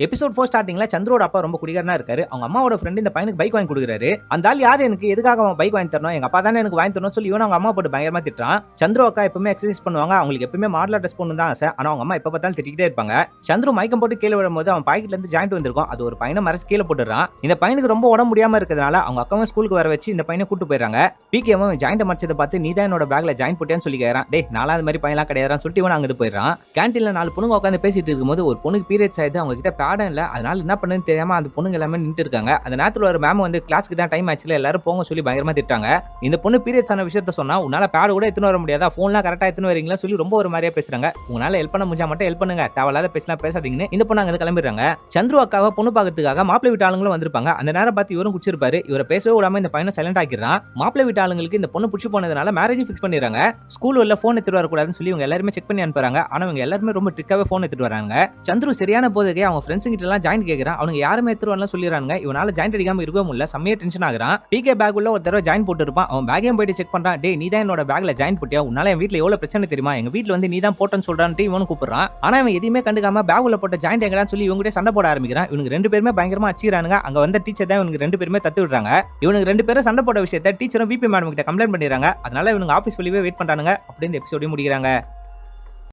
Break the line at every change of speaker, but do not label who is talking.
Episode 4 ஸ்டார்டிங்ல சந்திரோட அப்பா ரொம்ப குடிகாரனா இருக்காரு. அவங்க அம்மாவோட ஃப்ரெண்ட் இந்த பையனுக்கு பைக் வாங்கி கொடுக்குறாரு. அந்த ஆள் யாரு, எனக்கு எதுக்காக அவன் பைக் வாங்கி தரணும், எங்க அப்பா தானே எனக்கு வாங்கி தரணும் சொல்லி இவன் அவங்க அம்மா போட்டு பயங்கரமா திட்டுறான். சந்திரு அக்கா எப்பவுமே எக்ஸசைஸ் பண்ணுவாங்க, அவங்களுக்கு எப்பவுமே மாடலா ட்ரெஸ் பண்ணணும் தான் ஆசை. ஆனா அவங்க அம்மா எப்ப பார்த்தாலும் திட்டிக்கிட்டே இருப்பாங்க. சந்திரு மயக்கம் போட்டு கீழே விழும்போது அவன் பாக்கெட்ல இருந்து ஜாயிண்ட் வந்திருக்கும், அது ஒரு பையனை மறைச்சு கீழே போட்டுறான். இந்த பையனுக்கு ரொம்ப உடம்பு முடியாம இருக்கிறதுனால அவங்க அக்காவும் ஸ்கூலுக்கு வர வச்சு இந்த பையனை கூட்டு போயிடறாங்க. பிகேவும் ஜாயிண்ட் மறைச்சதை பார்த்து நீ தான் என்னோட பேக்ல ஜாயின் போட்டேன்னு சொல்லி கேட்கறான். டே நாலா அது மாதிரி பையன்லாம் கிடையாதுன்னு சொல்லிட்டு இவன் அங்கிட்டு போயிடறான். கேண்டீன்ல 4 பொண்ணுங்க உட்காந்து பேசிட்டு இருக்கும்போது ஒரு பொண்ணுக்கு பீரியட்ஸ் ஆயிடுது. அவங்க கிட்ட பேடம் இல்ல, அதனால என்ன பண்ணுன்னு தெரியாம அந்த பொண்ணுங்க எல்லாமே நின்று இருக்காங்க. அந்த நேரத்துல ஒரு மேம் வந்து கிளாஸ்க்கு தான் டைம் ஆச்சுல, எல்லாரும் போங்க சொல்லி பயங்கரமா திட்டாங்க. இந்த பொண்ணு பீரியட்ஸ் ஆன விஷயத்த சொன்னா உன்னால பேட் கூட எடுத்துன்னு வர முடியாதா, போன்லாம் கரெக்டா எடுத்துன்னு வரீங்களா சொல்லி ரொம்ப ஒரு மாதிரியா பேசுறாங்க. உங்களால ஹெல்ப் பண்ண முடிஞ்சா மட்டும் ஹெல்ப் பண்ணுங்க, தேவையில்லாத பேசலாம் பேசாதீங்கன்னு இந்த பொண்ணு அங்க கிளம்பிடுறாங்க. சந்திரு அக்காவை பொண்ணு பாக்கிறதுக்காக மாப்பிள்ளை வீட்டு ஆளுங்களும் வந்திருப்பாங்க. அந்த நேரம் பார்த்து இவரும் குடிச்சிருப்பாரு. இவரை பேசவே விடாம இந்த பையனை சைலண்ட் ஆக்கிடுறான். மாப்பிள்ளை வீட்டு ஆளுங்களுக்கு இந்த பொண்ணு பிடிச்சி போனதுனால மேரேஜ் ஃபிக்ஸ் பண்ணிடுறாங்க. ஸ்கூல் உள்ள போன் எடுத்துட்டு வரக்கூடாதுன்னு சொல்லி இவங்க எல்லாருமே செக் பண்ணி அனுப்புறாங்க. ஆனா இவங்க எல்லாருமே ரொம்ப ட்ரிக்காவே போன் எடுத்துட்டு வராங்க. சந்திரு சரியான போதுக்கே அவங்க ஃப்ரெண்ட்ஸ் கிட்ட எல்லாம் ஜாயின் கேட்கறான். அவங்க யாருமே எடுத்துட்டு வரலாம் சொல்லிடுறாங்க. இவனால ஜாயின் அடிக்காம இருக்கவே முடியல, செம்மையா டென்ஷன் ஆகுறான். பிகே பேக் உள்ள ஒரு தடவை ஜாயின் போட்டு இருப்பான். அவன் பேக்கையும் போயிட்டு செக் பண்றான். டே நீ தான் என்னோட பேக்ல ஜாயின் போட்டியா, உன்னால என் வீட்ல எவ்வளவு பிரச்சனை தெரியுமா, எங்க வீட்ல வந்து நீ தான் போட்டன்னு சொல்றான்ட்டு இவனு கூப்பிடுறான். ஆனா இவன் எதையுமே கண்டுக்காம பேக் உள்ள போட்ட ஜாயின் எங்கடான்னு சொல்லி இவங்க சண்டை போட ஆரம்பிக்கிறான். இவனுக்கு 2 பேருமே பயங்கரமா அடிச்சிரானுங்க. அங்க வந்த டீச்சர் தான் இவனுக்கு 2 பேருமே தத்து விடுறாங்க. இவனுக்கு 2 பேரும் சண்டை போட விஷயத்தை டீச்சரும் விபி மேடம் கிட்ட கம்ப்ளைண்ட் பண்ணிடுறாங்க. அதனால இவனுக்கு ஆபீஸ் வெளியே வெயிட் பண்றானுங்க. அப்படியே இந்த எபிசோடையும் முடிக்கிறாங்க.